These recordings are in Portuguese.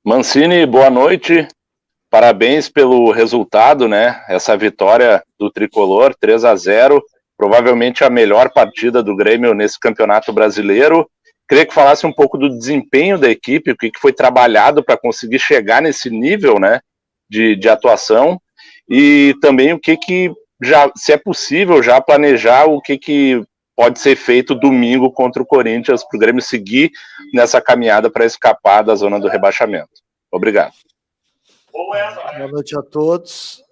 Mancini, boa noite. Parabéns pelo resultado, né? Essa vitória do Tricolor, 3-0, provavelmente a melhor partida do Grêmio nesse Campeonato Brasileiro. Queria que falasse um pouco do desempenho da equipe, o que foi trabalhado para conseguir chegar nesse nível, né, de atuação, e também o que já, se é possível já planejar o que pode ser feito domingo contra o Corinthians para o Grêmio seguir nessa caminhada para escapar da zona do rebaixamento. Obrigado. Boa noite a todos.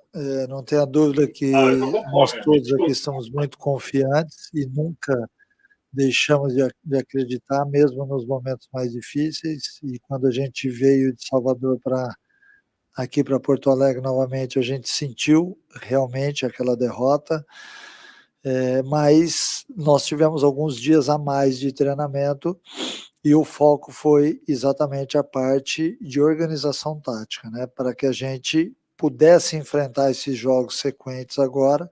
Não tenha dúvida que nós todos aqui estamos muito confiantes e nunca deixamos de acreditar, mesmo nos momentos mais difíceis. E quando a gente veio de Salvador aqui para Porto Alegre novamente, a gente sentiu realmente aquela derrota. Mas nós tivemos alguns dias a mais de treinamento e o foco foi exatamente a parte de organização tática, né, para que a gente pudesse enfrentar esses jogos sequentes agora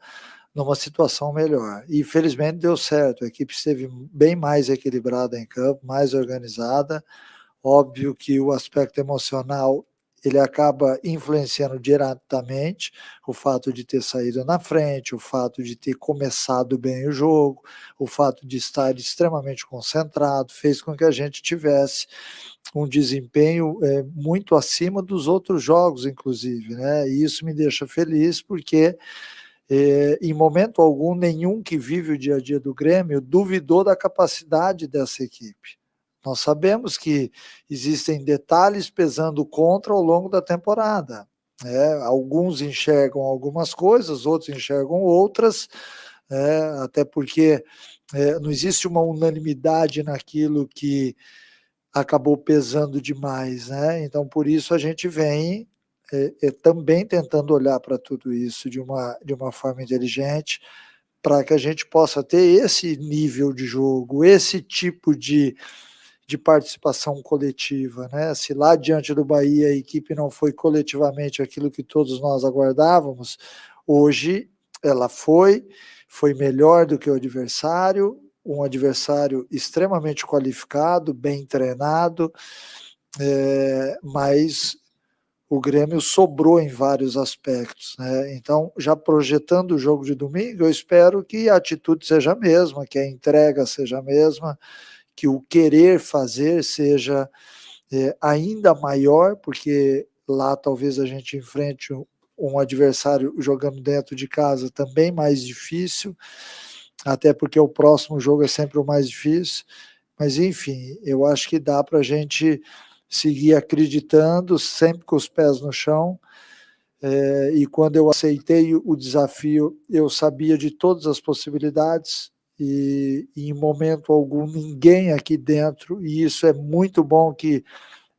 numa situação melhor. E felizmente deu certo, a equipe esteve bem mais equilibrada em campo, mais organizada. Óbvio que o aspecto emocional ele acaba influenciando diretamente, o fato de ter saído na frente, o fato de ter começado bem o jogo, o fato de estar extremamente concentrado, fez com que a gente tivesse um desempenho muito acima dos outros jogos, inclusive, né? E isso me deixa feliz porque em momento algum, nenhum que vive o dia a dia do Grêmio duvidou da capacidade dessa equipe. Nós sabemos que existem detalhes pesando contra ao longo da temporada. Alguns enxergam algumas coisas, outros enxergam outras, até porque não existe uma unanimidade naquilo que acabou pesando demais, né? Então, por isso a gente vem também tentando olhar para tudo isso de uma forma inteligente, para que a gente possa ter esse nível de jogo, esse tipo de participação coletiva, né? Se lá diante do Bahia a equipe não foi coletivamente aquilo que todos nós aguardávamos, hoje ela foi melhor do que o adversário, um adversário extremamente qualificado, bem treinado, mas o Grêmio sobrou em vários aspectos, né? Então, já projetando o jogo de domingo, eu espero que a atitude seja a mesma, que a entrega seja a mesma, que o querer fazer seja ainda maior, porque lá talvez a gente enfrente um adversário jogando dentro de casa também mais difícil, até porque o próximo jogo é sempre o mais difícil, mas enfim, eu acho que dá para a gente seguir acreditando, sempre com os pés no chão, e quando eu aceitei o desafio, eu sabia de todas as possibilidades, e em momento algum ninguém aqui dentro, e isso é muito bom que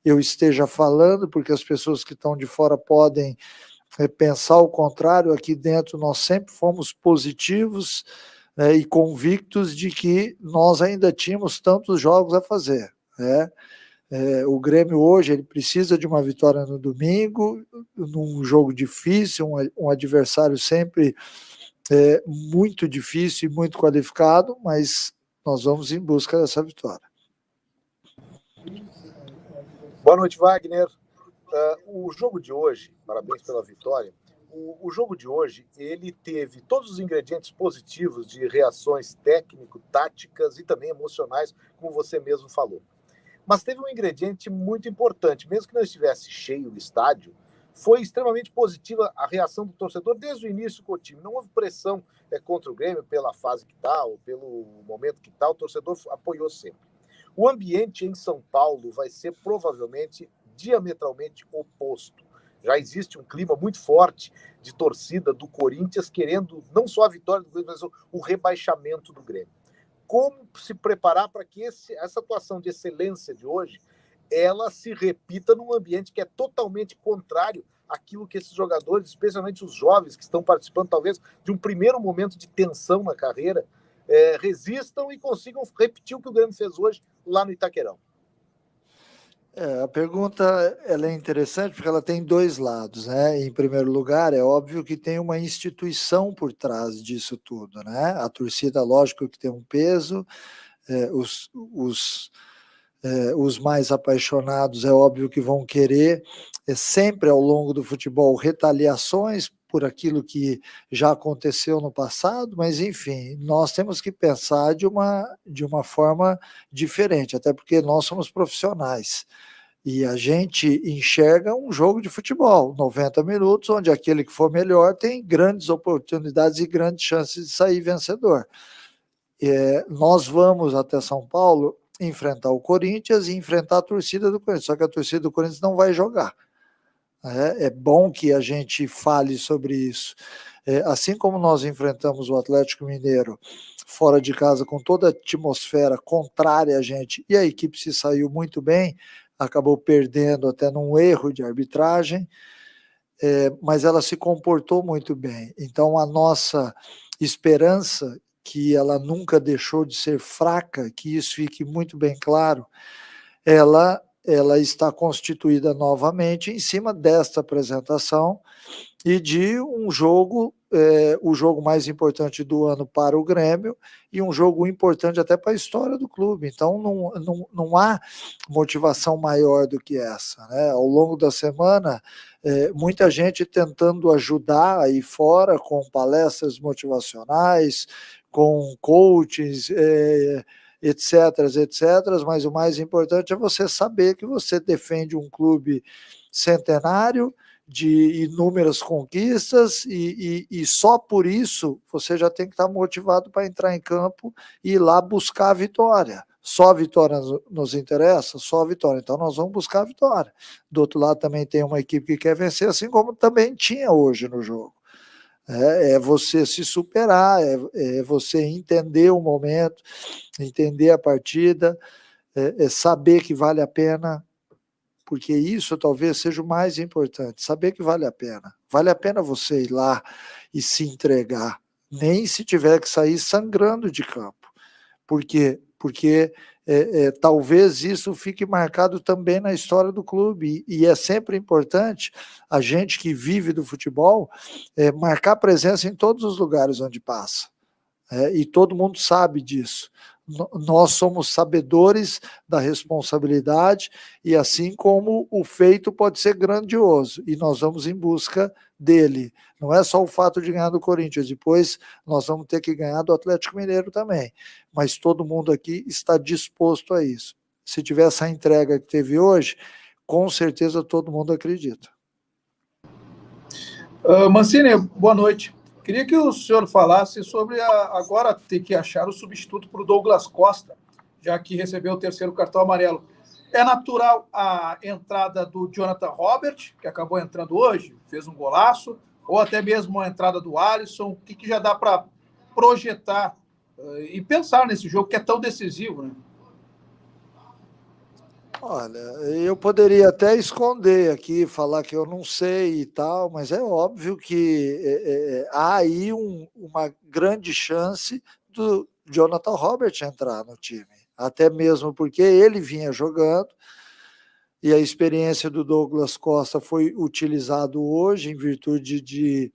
eu esteja falando, porque as pessoas que estão de fora podem pensar o contrário. Aqui dentro nós sempre fomos positivos e convictos de que nós ainda tínhamos tantos jogos a fazer, né? O Grêmio hoje ele precisa de uma vitória no domingo, num jogo difícil, um adversário sempre muito difícil e muito qualificado, mas nós vamos em busca dessa vitória. Boa noite, Wagner. O jogo de hoje, parabéns pela vitória, o jogo de hoje ele teve todos os ingredientes positivos de reações técnico-táticas e também emocionais, como você mesmo falou. Mas teve um ingrediente muito importante, mesmo que não estivesse cheio o estádio, foi extremamente positiva a reação do torcedor desde o início com o time. Não houve pressão contra o Grêmio pela fase que está, ou pelo momento que está, o torcedor apoiou sempre. O ambiente em São Paulo vai ser provavelmente diametralmente oposto. Já existe um clima muito forte de torcida do Corinthians querendo não só a vitória do Grêmio, mas o rebaixamento do Grêmio. Como se preparar para que essa atuação de excelência de hoje ela se repita num ambiente que é totalmente contrário àquilo que esses jogadores, especialmente os jovens que estão participando talvez de um primeiro momento de tensão na carreira, resistam e consigam repetir o que o Grêmio fez hoje lá no Itaquerão. A pergunta ela é interessante porque ela tem dois lados, né? Em primeiro lugar, é óbvio que tem uma instituição por trás disso tudo, né? A torcida, lógico que tem um peso, os os mais apaixonados, é óbvio que vão querer, sempre ao longo do futebol, retaliações por aquilo que já aconteceu no passado, mas enfim, nós temos que pensar de uma forma diferente, até porque nós somos profissionais. E a gente enxerga um jogo de futebol, 90 minutos, onde aquele que for melhor tem grandes oportunidades e grandes chances de sair vencedor. Nós vamos até São Paulo enfrentar o Corinthians e enfrentar a torcida do Corinthians, só que a torcida do Corinthians não vai jogar. É bom que a gente fale sobre isso. Assim como nós enfrentamos o Atlético Mineiro fora de casa com toda a atmosfera contrária a gente, e a equipe se saiu muito bem, acabou perdendo até num erro de arbitragem, mas ela se comportou muito bem. Então a nossa esperança, que ela nunca deixou de ser fraca, que isso fique muito bem claro, ela está constituída novamente em cima desta apresentação e de um jogo, o jogo mais importante do ano para o Grêmio e um jogo importante até para a história do clube. Então não há motivação maior do que essa, né? Ao longo da semana, muita gente tentando ajudar aí fora com palestras motivacionais, com coaches, etc, mas o mais importante é você saber que você defende um clube centenário, de inúmeras conquistas, e só por isso você já tem que estar motivado para entrar em campo e ir lá buscar a vitória. Só a vitória nos interessa? Só a vitória. Então nós vamos buscar a vitória. Do outro lado também tem uma equipe que quer vencer, assim como também tinha hoje no jogo. É você se superar, é você entender o momento, entender a partida, saber que vale a pena, porque isso talvez seja o mais importante, saber que vale a pena você ir lá e se entregar, nem se tiver que sair sangrando de campo, porque talvez isso fique marcado também na história do clube, e é sempre importante a gente que vive do futebol marcar presença em todos os lugares onde passa, e todo mundo sabe disso. Nós somos sabedores da responsabilidade, e assim como o feito pode ser grandioso, e nós vamos em busca dele. Não é só o fato de ganhar do Corinthians, depois nós vamos ter que ganhar do Atlético Mineiro também, mas todo mundo aqui está disposto a isso. Se tiver essa entrega que teve hoje, com certeza todo mundo acredita. Mancini, boa noite. Queria que o senhor falasse sobre agora ter que achar o substituto para o Douglas Costa, já que recebeu o terceiro cartão amarelo. É natural a entrada do Jonathan Robert, que acabou entrando hoje, fez um golaço, ou até mesmo a entrada do Alisson? O que já dá para projetar e pensar nesse jogo que é tão decisivo, né? Olha, eu poderia até esconder aqui, falar que eu não sei e tal, mas é óbvio que há aí uma grande chance do Jonathan Robert entrar no time, até mesmo porque ele vinha jogando, e a experiência do Douglas Costa foi utilizado hoje em virtude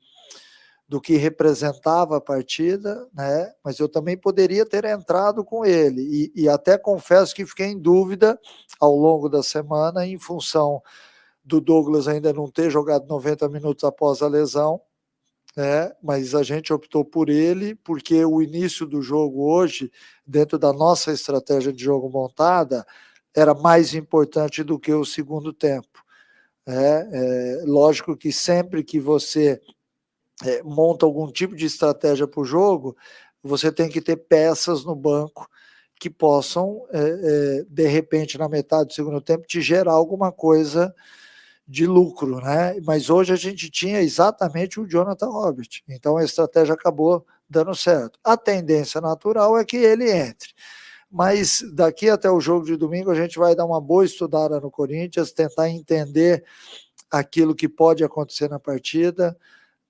do que representava a partida, né? Mas eu também poderia ter entrado com ele, e até confesso que fiquei em dúvida ao longo da semana, em função do Douglas ainda não ter jogado 90 minutos após a lesão, né? Mas a gente optou por ele, porque o início do jogo hoje, dentro da nossa estratégia de jogo montada, era mais importante do que o segundo tempo. Lógico que sempre que você monta algum tipo de estratégia para o jogo, você tem que ter peças no banco que possam, de repente, na metade do segundo tempo, te gerar alguma coisa de lucro, né? Mas hoje a gente tinha exatamente o Jonathan Robert, então a estratégia acabou dando certo. A tendência natural é que ele entre, mas daqui até o jogo de domingo a gente vai dar uma boa estudada no Corinthians, tentar entender aquilo que pode acontecer na partida,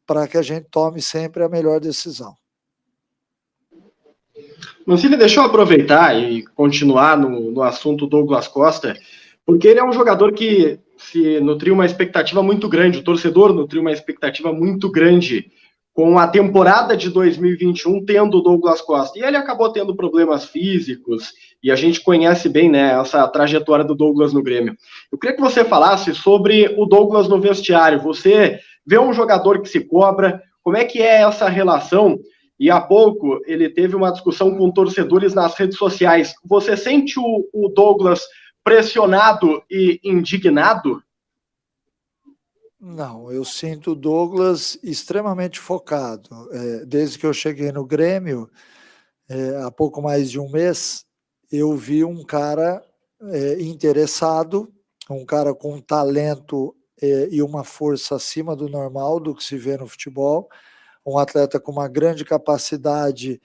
para que a gente tome sempre a melhor decisão. Mancini, deixa eu aproveitar e continuar no assunto Douglas Costa, porque ele é um jogador que se nutriu uma expectativa muito grande, o torcedor nutriu uma expectativa muito grande com a temporada de 2021 tendo o Douglas Costa. E ele acabou tendo problemas físicos, e a gente conhece bem, né, essa trajetória do Douglas no Grêmio. Eu queria que você falasse sobre o Douglas no vestiário. Você vê um jogador que se cobra, como é que é essa relação? E há pouco ele teve uma discussão com torcedores nas redes sociais. Você sente o Douglas pressionado e indignado? Não, eu sinto o Douglas extremamente focado. Desde que eu cheguei no Grêmio, há pouco mais de um mês, eu vi um cara interessado, um cara com talento e uma força acima do normal do que se vê no futebol, um atleta com uma grande capacidade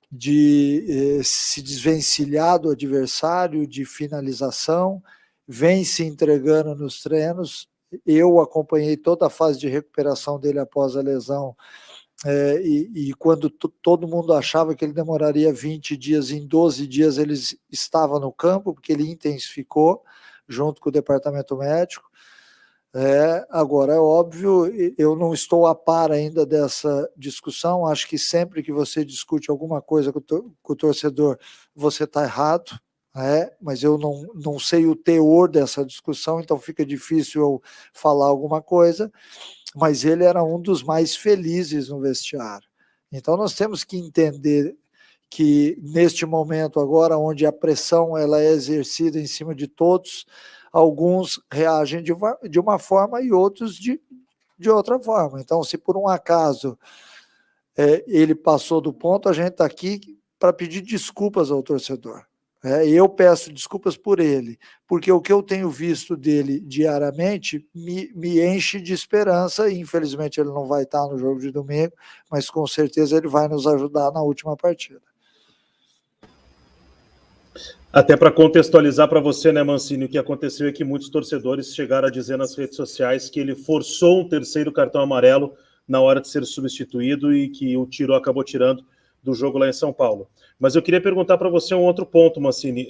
de se desvencilhar do adversário, de finalização, vem se entregando nos treinos. Eu acompanhei toda a fase de recuperação dele após a lesão, e quando todo mundo achava que ele demoraria 20 dias, em 12 dias ele estava no campo, porque ele intensificou junto com o departamento médico. Agora, é óbvio, eu não estou a par ainda dessa discussão, acho que sempre que você discute alguma coisa com o torcedor, você está errado, mas eu não sei o teor dessa discussão, então fica difícil eu falar alguma coisa, mas ele era um dos mais felizes no vestiário. Então nós temos que entender que neste momento agora, onde a pressão ela é exercida em cima de todos, alguns reagem de uma forma e outros de outra forma. Então, se por um acaso ele passou do ponto, a gente está aqui para pedir desculpas ao torcedor. Eu peço desculpas por ele, porque o que eu tenho visto dele diariamente me enche de esperança, e infelizmente ele não vai estar no jogo de domingo, mas com certeza ele vai nos ajudar na última partida. Até para contextualizar para você, né, Mancini, o que aconteceu é que muitos torcedores chegaram a dizer nas redes sociais que ele forçou um terceiro cartão amarelo na hora de ser substituído e que o Tiro acabou tirando do jogo lá em São Paulo. Mas eu queria perguntar para você um outro ponto, Mancini.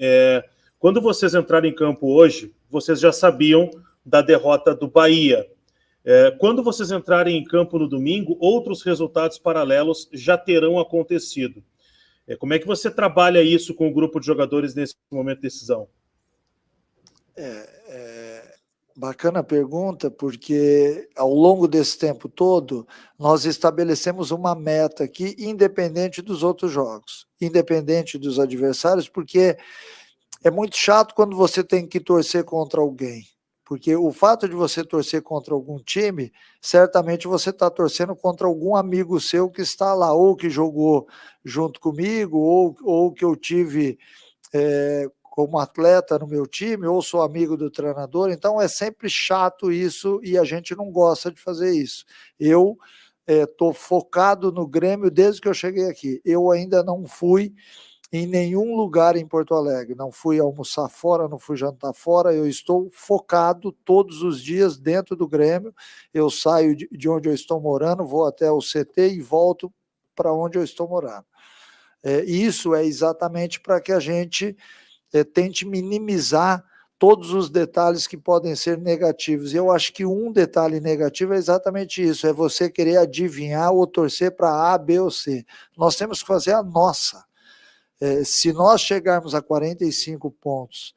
Quando vocês entraram em campo hoje, vocês já sabiam da derrota do Bahia. Quando vocês entrarem em campo no domingo, outros resultados paralelos já terão acontecido. Como é que você trabalha isso com o grupo de jogadores nesse momento de decisão? Bacana a pergunta, porque ao longo desse tempo todo, nós estabelecemos uma meta aqui, independente dos outros jogos, independente dos adversários, porque é muito chato quando você tem que torcer contra alguém, porque o fato de você torcer contra algum time, certamente você está torcendo contra algum amigo seu que está lá, ou que jogou junto comigo, ou que eu tive como atleta no meu time, ou sou amigo do treinador. Então é sempre chato isso, e a gente não gosta de fazer isso. Eu estou focado no Grêmio desde que eu cheguei aqui. Eu ainda não fui em nenhum lugar em Porto Alegre, não fui almoçar fora, não fui jantar fora, eu estou focado todos os dias dentro do Grêmio. Eu saio de onde eu estou morando, vou até o CT e volto para onde eu estou morando. Isso é exatamente para que a gente tente minimizar todos os detalhes que podem ser negativos. E eu acho que um detalhe negativo é exatamente isso, é você querer adivinhar ou torcer para A, B ou C. Nós temos que fazer a nossa. Se nós chegarmos a 45 pontos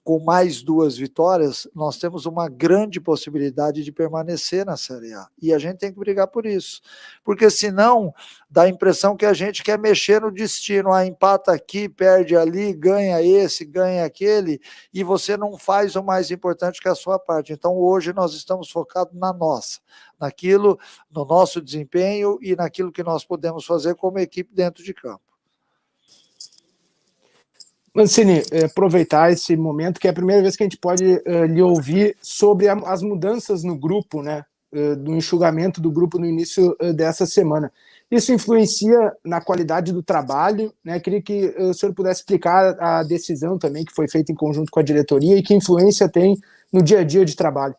com mais 2 vitórias, nós temos uma grande possibilidade de permanecer na Série A. E a gente tem que brigar por isso. Porque senão dá a impressão que a gente quer mexer no destino. Empata aqui, perde ali, ganha esse, ganha aquele, e você não faz o mais importante, que é a sua parte. Então hoje nós estamos focados na nossa, naquilo, no nosso desempenho e naquilo que nós podemos fazer como equipe dentro de campo. Mancini, aproveitar esse momento, que é a primeira vez que a gente pode lhe ouvir sobre as mudanças no grupo, né, do enxugamento do grupo no início dessa semana. Isso influencia na qualidade do trabalho, né? Queria que o senhor pudesse explicar a decisão também, que foi feita em conjunto com a diretoria, e que influência tem no dia a dia de trabalho.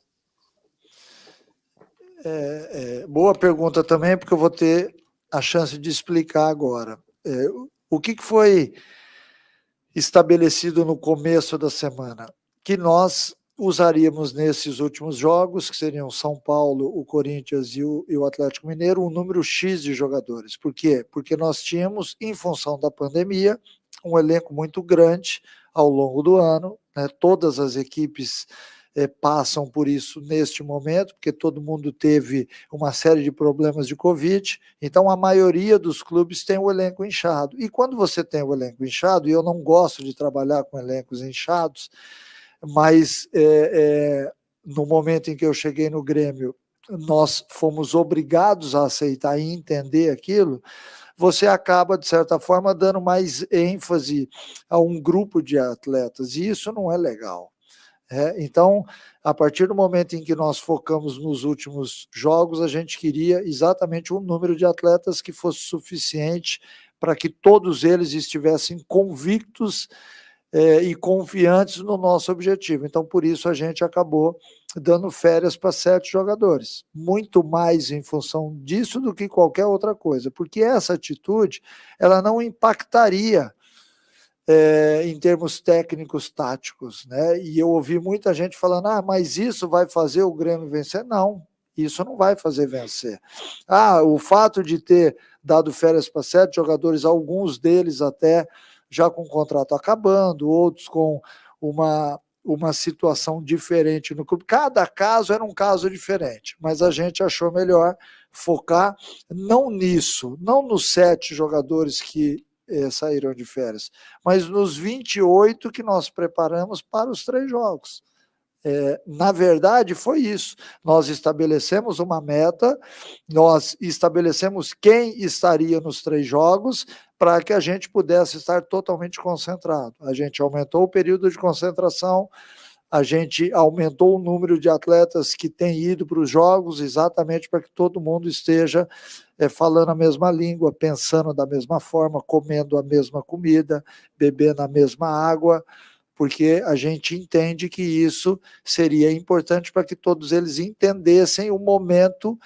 Boa pergunta também, porque eu vou ter a chance de explicar agora. O que foi estabelecido no começo da semana? Que nós usaríamos nesses últimos jogos, que seriam São Paulo, o Corinthians e o Atlético Mineiro, um número X de jogadores. Por quê? Porque nós tínhamos, em função da pandemia, um elenco muito grande ao longo do ano, né? Todas as equipes passam por isso neste momento, porque todo mundo teve uma série de problemas de Covid, então a maioria dos clubes tem o elenco inchado. E quando você tem o elenco inchado, e eu não gosto de trabalhar com elencos inchados, mas no momento em que eu cheguei no Grêmio, nós fomos obrigados a aceitar e entender aquilo, você acaba, de certa forma, dando mais ênfase a um grupo de atletas, e isso não é legal. Então, a partir do momento em que nós focamos nos últimos jogos, a gente queria exatamente um número de atletas que fosse suficiente para que todos eles estivessem convictos e confiantes no nosso objetivo. Então, por isso, a gente acabou dando férias para 7 jogadores. Muito mais em função disso do que qualquer outra coisa, porque essa atitude ela não impactaria em termos técnicos, táticos, né? E eu ouvi muita gente falando, mas isso vai fazer o Grêmio vencer? Não, isso não vai fazer vencer. O fato de ter dado férias para 7 jogadores, alguns deles até já com o contrato acabando, outros com uma situação diferente no clube. Cada caso era um caso diferente, mas a gente achou melhor focar não nisso, não nos 7 jogadores que saíram de férias, mas nos 28 que nós preparamos para os 3 jogos. Na verdade, foi isso. Nós estabelecemos uma meta, nós estabelecemos quem estaria nos 3 jogos para que a gente pudesse estar totalmente concentrado. A gente aumentou o período de concentração, a gente aumentou o número de atletas que têm ido para os jogos, exatamente para que todo mundo esteja falando a mesma língua, pensando da mesma forma, comendo a mesma comida, bebendo a mesma água, porque a gente entende que isso seria importante para que todos eles entendessem o momento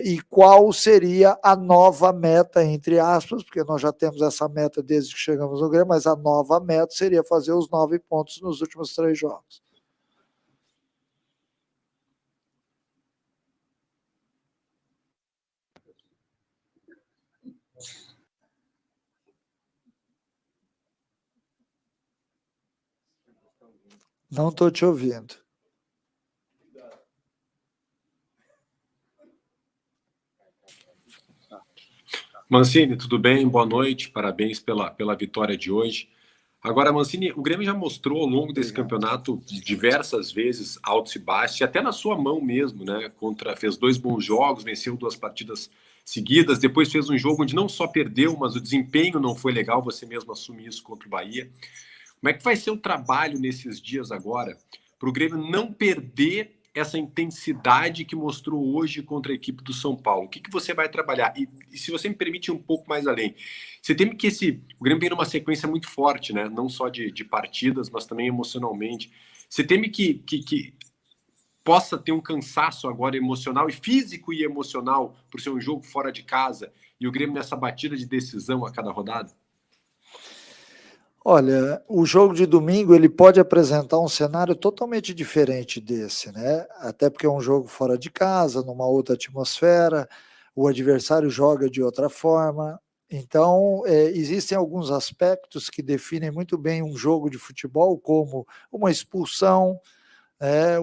e qual seria a nova meta, entre aspas, porque nós já temos essa meta desde que chegamos no Grêmio, mas a nova meta seria fazer os 9 pontos nos últimos 3 jogos. Não estou te ouvindo. Mancini, tudo bem? Boa noite, parabéns pela vitória de hoje. Agora, Mancini, o Grêmio já mostrou ao longo desse campeonato diversas vezes altos e baixos, até na sua mão mesmo, né? Fez 2 bons jogos, venceu 2 partidas seguidas, depois fez um jogo onde não só perdeu, mas o desempenho não foi legal, você mesmo assume isso contra o Bahia. Como é que vai ser o trabalho nesses dias agora para o Grêmio não perder essa intensidade que mostrou hoje contra a equipe do São Paulo? O que você vai trabalhar? E se você me permite um pouco mais além, você teme que o Grêmio vem numa sequência muito forte, né? Não só de partidas, mas também emocionalmente. Você teme que possa ter um cansaço agora emocional e físico e emocional por ser um jogo fora de casa e o Grêmio nessa batida de decisão a cada rodada? Olha, o jogo de domingo ele pode apresentar um cenário totalmente diferente desse, né? Até porque é um jogo fora de casa, numa outra atmosfera, o adversário joga de outra forma. Então, existem alguns aspectos que definem muito bem um jogo de futebol, como uma expulsão,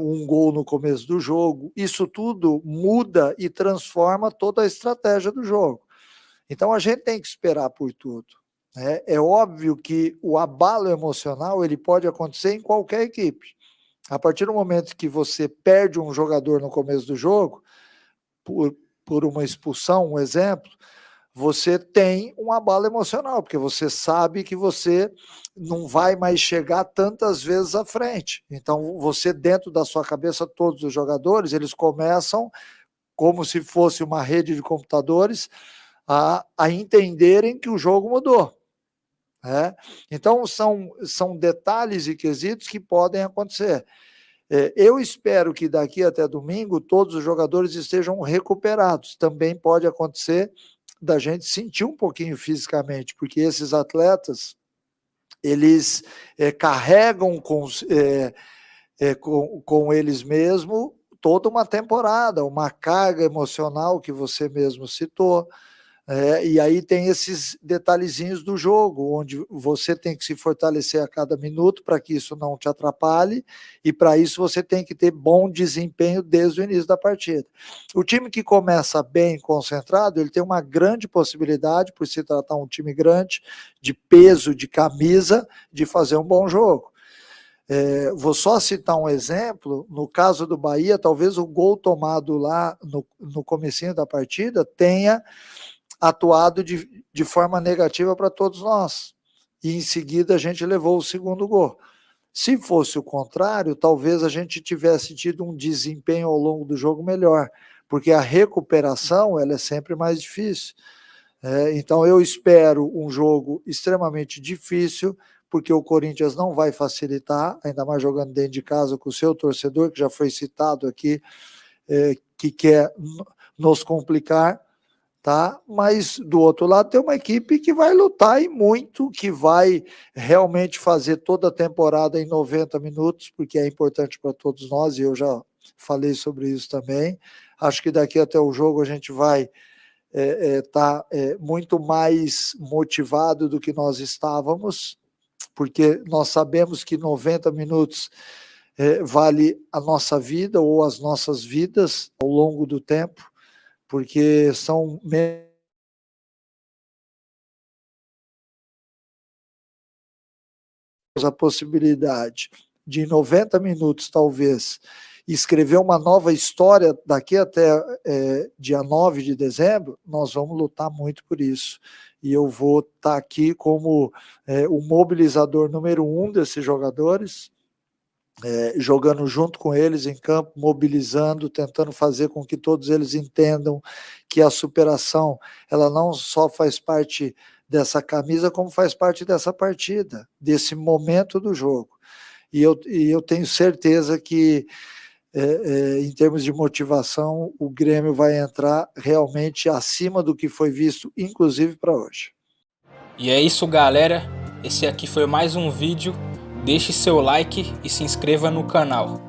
um gol no começo do jogo. Isso tudo muda e transforma toda a estratégia do jogo. Então, a gente tem que esperar por tudo. É óbvio que o abalo emocional ele pode acontecer em qualquer equipe. A partir do momento que você perde um jogador no começo do jogo, por uma expulsão, um exemplo, você tem um abalo emocional, porque você sabe que você não vai mais chegar tantas vezes à frente. Então, você dentro da sua cabeça, todos os jogadores, eles começam como se fosse uma rede de computadores a entenderem que o jogo mudou. Então, são detalhes e quesitos que podem acontecer. Eu espero que daqui até domingo todos os jogadores estejam recuperados. Também pode acontecer da gente sentir um pouquinho fisicamente, porque esses atletas, eles carregam com eles mesmo toda uma temporada, uma carga emocional que você mesmo citou. E aí tem esses detalhezinhos do jogo, onde você tem que se fortalecer a cada minuto para que isso não te atrapalhe, e para isso você tem que ter bom desempenho desde o início da partida. O time que começa bem concentrado, ele tem uma grande possibilidade, por se tratar um time grande, de peso, de camisa, de fazer um bom jogo. Vou só citar um exemplo. No caso do Bahia, talvez o gol tomado lá no comecinho da partida tenha atuado de forma negativa para todos nós, e em seguida a gente levou o segundo gol. Se fosse o contrário, talvez a gente tivesse tido um desempenho ao longo do jogo melhor, porque a recuperação ela é sempre mais difícil. Então eu espero um jogo extremamente difícil, porque o Corinthians não vai facilitar, ainda mais jogando dentro de casa com o seu torcedor, que já foi citado aqui, que quer nos complicar. Tá? Mas do outro lado tem uma equipe que vai lutar e muito, que vai realmente fazer toda a temporada em 90 minutos, porque é importante para todos nós, e eu já falei sobre isso também. Acho que daqui até o jogo a gente vai estar muito mais motivado do que nós estávamos, porque nós sabemos que 90 minutos vale a nossa vida ou as nossas vidas ao longo do tempo, porque são a possibilidade de 90 minutos, talvez, escrever uma nova história daqui até dia 9 de dezembro, nós vamos lutar muito por isso. E eu vou estar aqui como o mobilizador número 1 desses jogadores, jogando junto com eles em campo, mobilizando, tentando fazer com que todos eles entendam que a superação, ela não só faz parte dessa camisa, como faz parte dessa partida, desse momento do jogo. E eu tenho certeza que, em termos de motivação, o Grêmio vai entrar realmente acima do que foi visto, inclusive para hoje. E é isso, galera. Esse aqui foi mais um vídeo. Deixe seu like e se inscreva no canal.